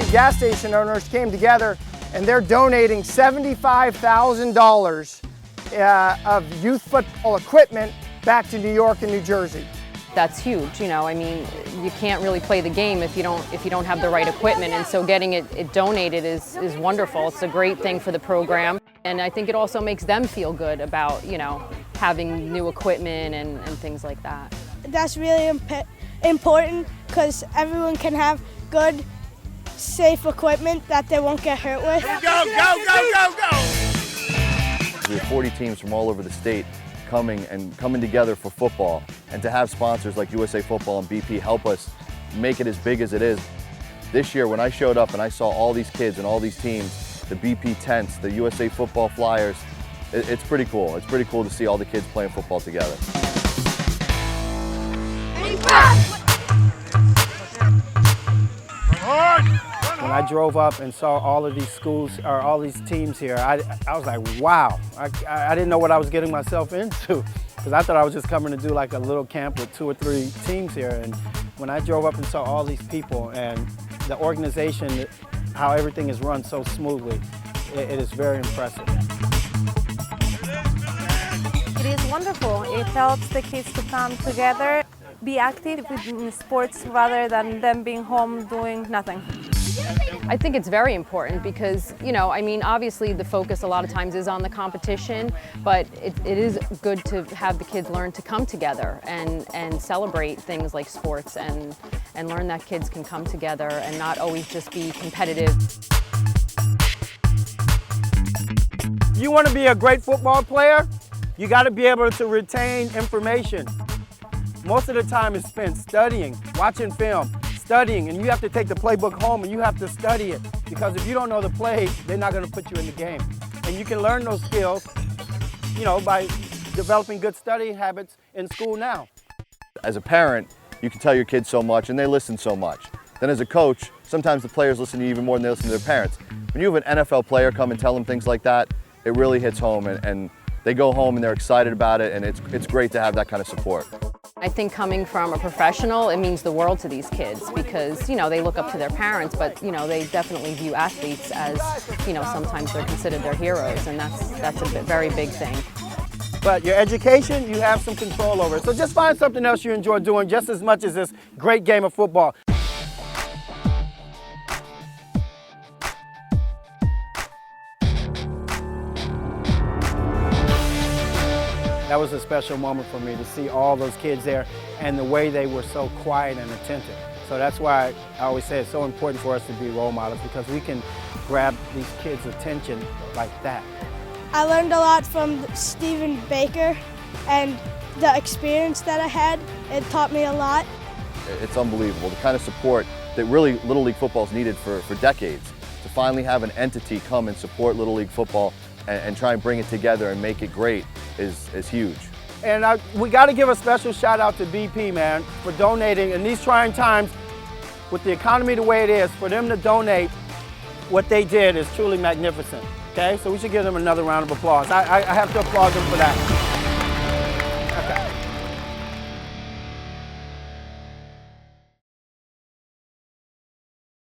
BP gas station owners came together and they're donating $75,000 of youth football equipment back to New York and New Jersey. That's huge, you know. I mean, you can't really play the game if you don't have the right equipment, and so getting it donated is wonderful. It's a great thing for the program, and I think it also makes them feel good about, you know, having new equipment and things like that. That's really important because everyone can have good, safe equipment that they won't get hurt with. Go, go, go, go, go! We have 40 teams from all over the state coming together for football, and to have sponsors like USA Football and BP help us make it as big as it is. This year when I showed up and I saw all these kids and all these teams, the BP tents, the USA Football flyers, it's pretty cool. It's pretty cool to see all the kids playing football together. When I drove up and saw all of these schools, or all these teams here, I was like, wow. I didn't know what I was getting myself into, because I thought I was just coming to do like a little camp with 2 or 3 teams here. And when I drove up and saw all these people and the organization, how everything is run so smoothly, it is very impressive. It is wonderful. It helps the kids to come together, be active in sports rather than them being home doing nothing. I think it's very important because, you know, I mean, obviously the focus a lot of times is on the competition, but it is good to have the kids learn to come together and celebrate things like sports and learn that kids can come together and not always just be competitive. You want to be a great football player? You got to be able to retain information. Most of the time is spent studying, watching film, studying, and you have to take the playbook home and you have to study it, because if you don't know the plays, they're not going to put you in the game. And you can learn those skills, you know, by developing good study habits in school now. As a parent, you can tell your kids so much and they listen so much. Then as a coach, sometimes the players listen to you even more than they listen to their parents. When you have an NFL player come and tell them things like that, it really hits home, and they go home and they're excited about it, and it's great to have that kind of support. I think coming from a professional, it means the world to these kids because, you know, they look up to their parents, but, you know, they definitely view athletes as, you know, sometimes they're considered their heroes, and that's a very big thing. But your education, you have some control over it. So just find something else you enjoy doing just as much as this great game of football. That was a special moment for me to see all those kids there and the way they were so quiet and attentive. So that's why I always say it's so important for us to be role models, because we can grab these kids' attention like that. I learned a lot from Stephen Baker, and the experience that I had, it taught me a lot. It's unbelievable, the kind of support that really Little League football's needed for decades. To finally have an entity come and support Little League football and try and bring it together and make it great is huge. And we got to give a special shout out to BP, man, for donating in these trying times. With the economy the way it is, for them to donate what they did is truly magnificent. Okay, so we should give them another round of applause. I have to applaud them for that.